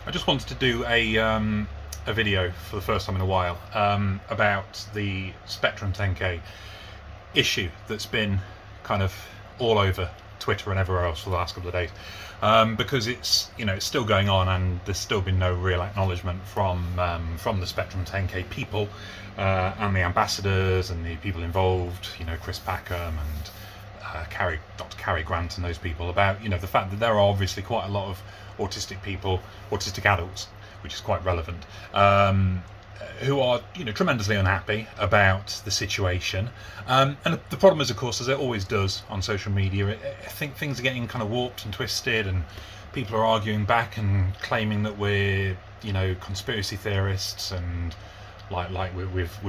I just wanted to do a video for the first time in a while about the Spectrum 10K issue that's been kind of all over Twitter and everywhere else for the last couple of days, because it's still going on, and there's still been no real acknowledgement from the Spectrum 10K people and the ambassadors and the people involved, Chris Packham and Dr. Carrie Grant and those people, about the fact that there are obviously quite a lot of autistic people, autistic adults, which is quite relevant, who are tremendously unhappy about the situation. And the problem is, of course, as it always does on social media, I think things are getting kind of warped and twisted, and people are arguing back and claiming that we're conspiracy theorists, and like we've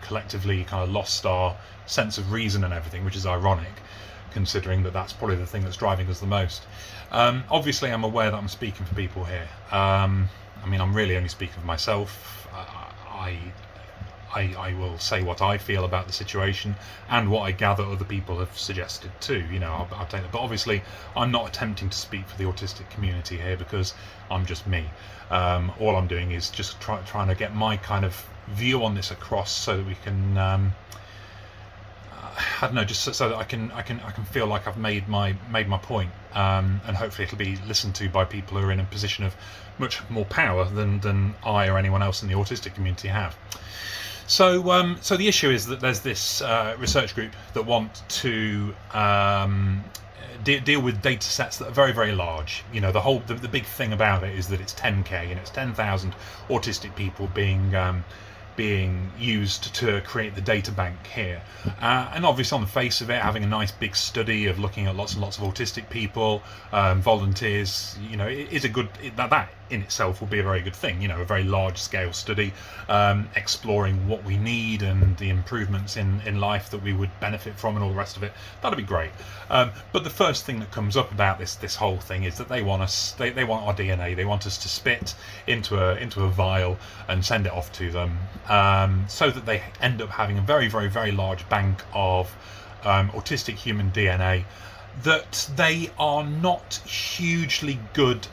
collectively kind of lost our sense of reason and everything, which is ironic, considering that that's probably the thing that's driving us the most. Obviously, I'm aware that I'm speaking for people here. I'm really only speaking for myself. I will say what I feel about the situation and what I gather other people have suggested too. I'll take that. But obviously, I'm not attempting to speak for the autistic community here, because I'm just me. All I'm doing is just trying to get my kind of view on this across, so that we can, I don't know, just so that I can feel like I've made my point, and hopefully it'll be listened to by people who are in a position of much more power than I or anyone else in the autistic community have. So the issue is that there's this research group that want to deal with data sets that are very, very large. The big thing about it is that it's 10K, and it's 10,000 autistic people being used to create the data bank here, and obviously on the face of it, having a nice big study of looking at lots and lots of autistic people, volunteers, it is a good, that in itself will be a very good thing, a very large scale study, exploring what we need and the improvements in life that we would benefit from and all the rest of it. That'd be great. But the first thing that comes up about this whole thing is that they want our DNA. They want us to spit into a vial and send it off to them, so that they end up having a very, very, very large bank of autistic human DNA that they are not hugely good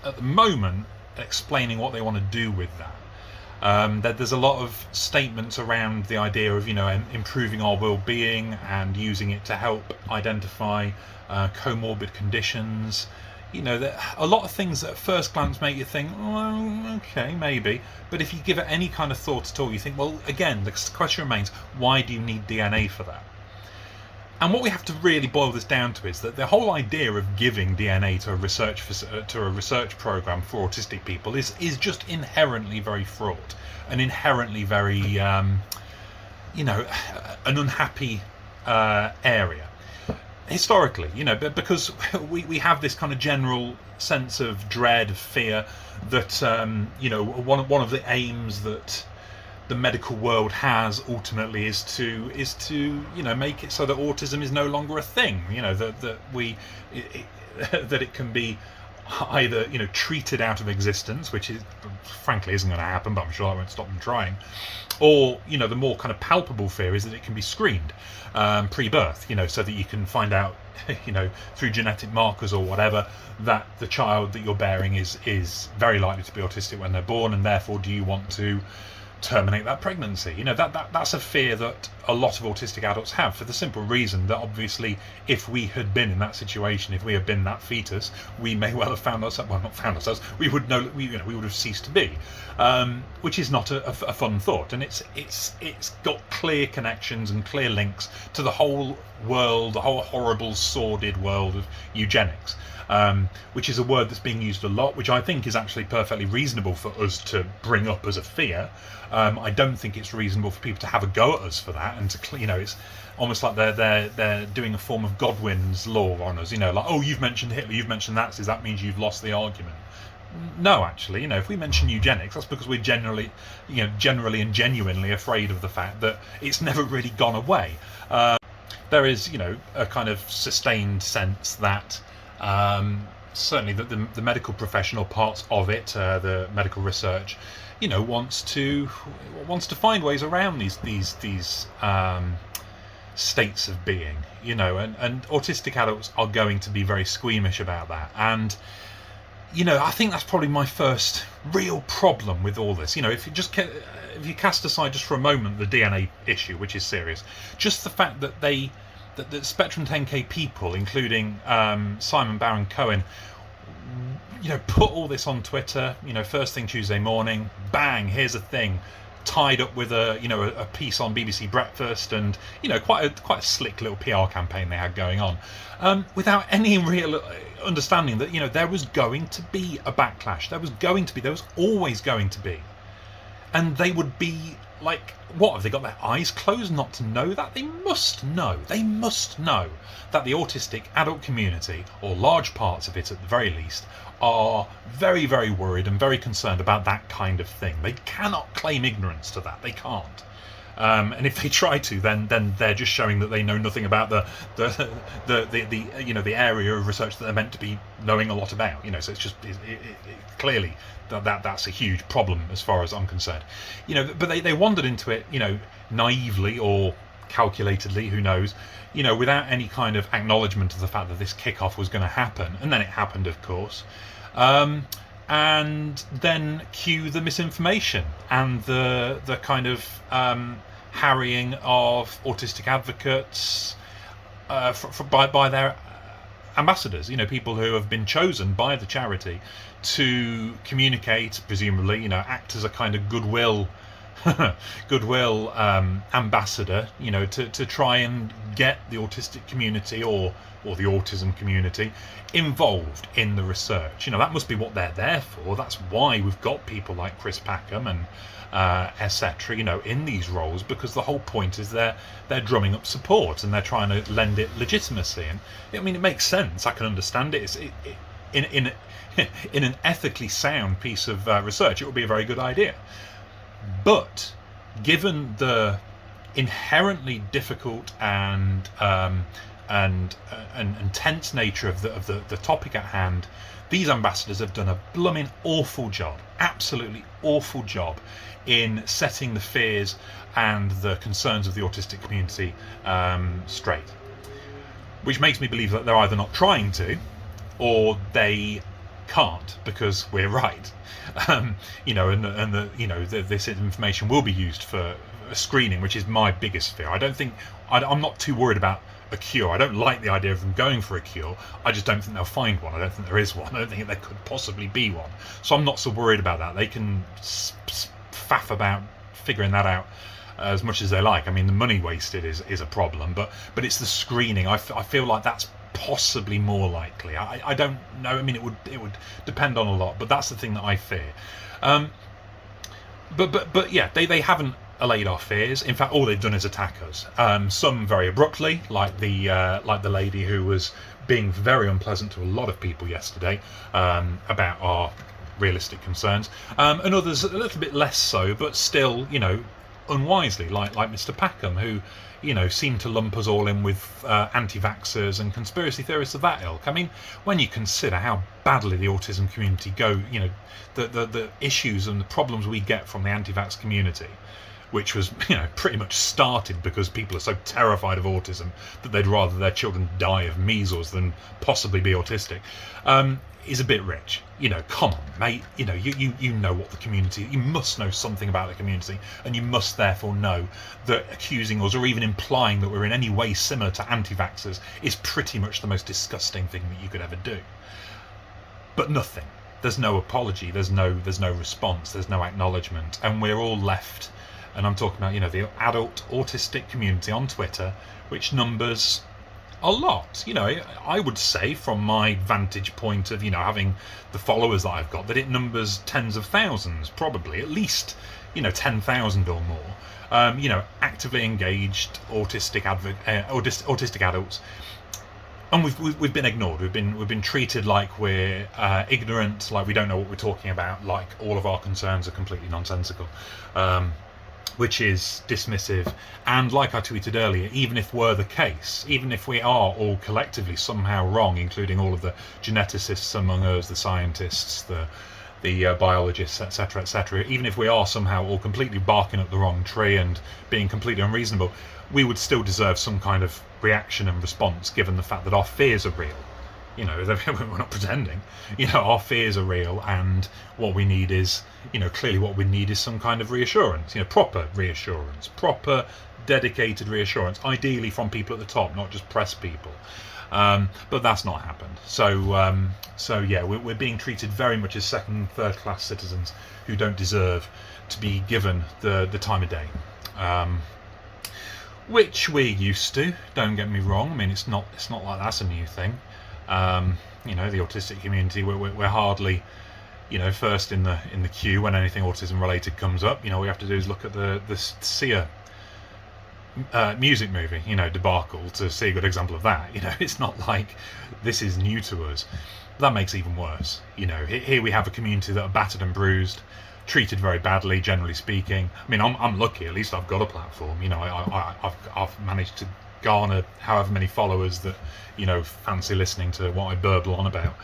at the moment at explaining what they want to do with that. There's a lot of statements around the idea of improving our well-being and using it to help identify comorbid conditions. A lot of things that at first glance make you think, oh, okay, maybe. But if you give it any kind of thought at all, you think, well, again, the question remains, why do you need DNA for that? And what we have to really boil this down to is that the whole idea of giving DNA to a research program for autistic people is just inherently very fraught, and inherently very, an unhappy area. Historically, because we have this kind of general sense of dread, fear, that one of the aims that the medical world has ultimately is to make it so that autism is no longer a thing. That it can be either treated out of existence, which is frankly isn't going to happen, but I'm sure that won't stop them trying, or the more kind of palpable fear is that it can be screened pre-birth, so that you can find out through genetic markers or whatever, that the child that you're bearing is very likely to be autistic when they're born, and therefore do you want to terminate that pregnancy. That's a fear that a lot of autistic adults have, for the simple reason that obviously if we had been in that situation, if we had been that fetus, we may well have found ourselves, well, not found ourselves, we would know, we would have ceased to be, which is not a fun thought. And it's got clear connections and clear links to the whole world, the whole horrible, sordid world of eugenics, which is a word that's being used a lot, which I think is actually perfectly reasonable for us to bring up as a fear. I don't think it's reasonable for people to have a go at us for that, and to it's almost like they're doing a form of Godwin's law on us. Like, oh, you've mentioned Hitler, you've mentioned Nazis, that means you've lost the argument. No, actually, if we mention eugenics, that's because we're generally and genuinely afraid of the fact that it's never really gone away. There is, a kind of sustained sense that certainly that the medical professional parts of it, the medical research, wants to find ways around these states of being, and autistic adults are going to be very squeamish about that. And I think that's probably my first real problem with all this. If you cast aside just for a moment the DNA issue, which is serious, just the fact that that Spectrum 10K people, including Simon Baron Cohen, put all this on Twitter. First thing Tuesday morning, bang, here's a thing, tied up with a piece on BBC Breakfast, and quite a slick little PR campaign they had going on, without any real understanding that there was going to be a backlash. There was always going to be, and they would be like, what, have they got their eyes closed not to know that? They must know that the autistic adult community, or large parts of it at the very least, are very, very worried and very concerned about that kind of thing. They cannot claim ignorance to that. They can't. And if they try to, then they're just showing that they know nothing about the area of research that they're meant to be knowing a lot about. So it's just clearly that's a huge problem as far as I'm concerned. But they wandered into it, naively or calculatedly, who knows, without any kind of acknowledgement of the fact that this kickoff was going to happen, and then it happened, of course. And then cue the misinformation and the kind of harrying of autistic advocates by their ambassadors, ambassadors, people who have been chosen by the charity to communicate, presumably, act as a kind of goodwill ambassador, to try and get the autistic community or the autism community involved in the research. That must be what they're there for. That's why we've got people like Chris Packham and etc. In these roles, because the whole point is they're drumming up support and they're trying to lend it legitimacy. And it makes sense. I can understand it. In an ethically sound piece of research, it would be a very good idea. But given the inherently difficult and tense nature of the topic at hand, these ambassadors have done a blooming awful job, absolutely awful job, in setting the fears and the concerns of the autistic community straight. Which makes me believe that they're either not trying to, or they can't, because we're right. This information will be used for screening, which is my biggest fear. I'm not too worried about a cure. I don't like the idea of them going for a cure. I just don't think they'll find one. I don't think there is one. I don't think there could possibly be one. So I'm not so worried about that. They can faff about figuring that out as much as they like. The money wasted is a problem, but it's the screening. I feel like that's possibly more likely. I don't know. It would depend on a lot, but that's the thing that I fear. But yeah, they haven't allayed our fears. In fact, all they've done is attack us. Some very abruptly, like the lady who was being very unpleasant to a lot of people yesterday about our realistic concerns, and others a little bit less so, but still, unwisely, like Mr. Packham, who seemed to lump us all in with anti-vaxxers and conspiracy theorists of that ilk. When you consider how badly the autism community go, the issues and the problems we get from the anti-vax community, which was pretty much started because people are so terrified of autism that they'd rather their children die of measles than possibly be autistic, is a bit rich. Come on, mate. You know what the community. You must know something about the community, and you must therefore know that accusing us or even implying that we're in any way similar to anti-vaxxers is pretty much the most disgusting thing that you could ever do. But nothing. There's no apology. There's no response. There's no acknowledgement, and we're all left. And I'm talking about the adult autistic community on Twitter, which numbers a lot. I would say, from my vantage point of having the followers that I've got, that it numbers tens of thousands, probably at least 10,000 or more. Actively engaged autistic adults, and we've been ignored. We've been treated like we're ignorant, like we don't know what we're talking about, like all of our concerns are completely nonsensical. Which is dismissive, and like I tweeted earlier, even if were the case, even if we are all collectively somehow wrong, including all of the geneticists among us, the scientists, the biologists, etc., even if we are somehow all completely barking up the wrong tree and being completely unreasonable, we would still deserve some kind of reaction and response, given the fact that our fears are real. You know, we're not pretending. You know, our fears are real, and what we need is, you know, clearly what we need is some kind of reassurance. You know, proper reassurance, proper dedicated reassurance, ideally from people at the top, not just press people. But that's not happened. So yeah, we're being treated very much as second, third class citizens who don't deserve to be given the time of day. Which we're used to. Don't get me wrong. I mean, it's not like that's a new thing. You know, the autistic community, we're hardly, you know, first in the queue when anything autism related comes up. You know, all we have to do is look at the Sia music movie, you know, debacle, to see a good example of that. You know, it's not like this is new to us. That makes it even worse. You know, here we have a community that are battered and bruised, treated very badly, generally speaking. I mean, I'm lucky. At least I've got a platform. You know, I've managed to garner however many followers that, you know, fancy listening to what I burble on about.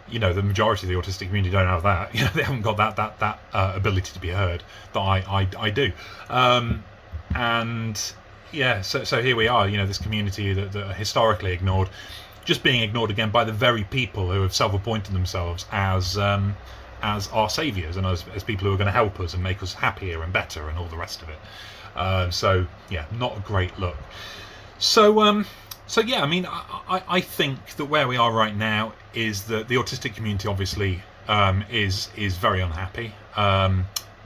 You know, the majority of the autistic community don't have that. You know, they haven't got that ability to be heard that I do. And yeah, so here we are. You know, this community that are historically ignored, just being ignored again by the very people who have self-appointed themselves as our saviours and as people who are going to help us and make us happier and better and all the rest of it. So yeah, not a great look. So yeah, I mean, I think that where we are right now is that the autistic community obviously is very unhappy.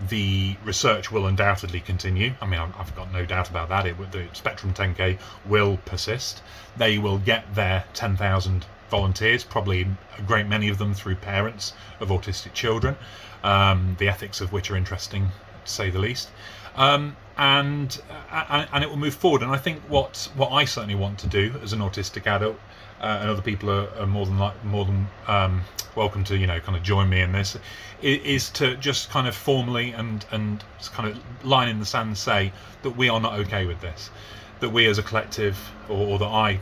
The research will undoubtedly continue. I mean, I've got no doubt about that. The Spectrum 10K will persist. They will get their 10,000 volunteers, probably a great many of them through parents of autistic children, the ethics of which are interesting, to say the least. And it will move forward. And I think what I certainly want to do as an autistic adult, and other people are more than welcome to, you know, kind of join me in this, is to just kind of formally and kind of line in the sand say that we are not okay with this, that we as a collective, or that I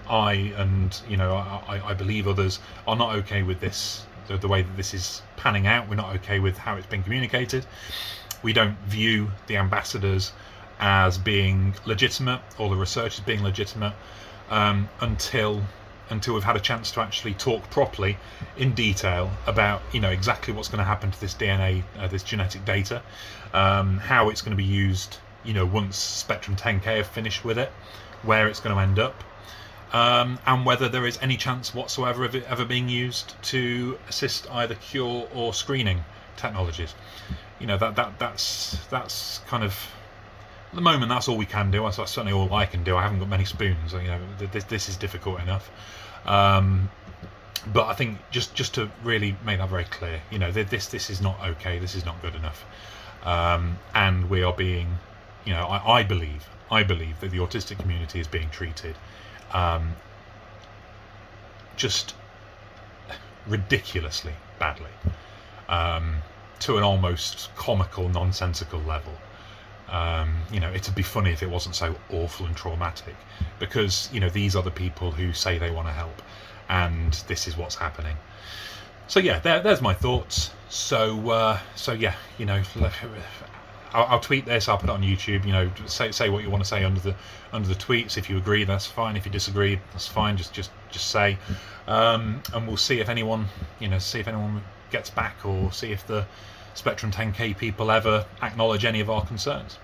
and, you know, I believe others are not okay with this, the way that this is panning out. We're not okay with how it's been communicated. We don't view the ambassadors as being legitimate, or the research as being legitimate, until we've had a chance to actually talk properly in detail about, you know, exactly what's going to happen to this DNA, this genetic data, how it's going to be used, you know, once Spectrum 10K have finished with it, where it's going to end up, and whether there is any chance whatsoever of it ever being used to assist either cure or screening technologies. You know, that's kind of, at the moment, that's all we can do. That's certainly all I can do. I haven't got many spoons. You know, this is difficult enough. But I think just to really make that very clear, you know, this is not okay. This is not good enough. And we are being, you know, I believe that the autistic community is being treated just ridiculously badly, to an almost comical, nonsensical level. You know, it'd be funny if it wasn't so awful and traumatic, because, you know, these are the people who say they want to help, and this is what's happening. So yeah, there's my thoughts. So yeah, you know, I'll tweet this. I'll put it on YouTube. You know, say what you want to say under the tweets. If you agree, that's fine. If you disagree, that's fine. Just say, and we'll see if anyone gets back, or see if the Spectrum 10K people ever acknowledge any of our concerns.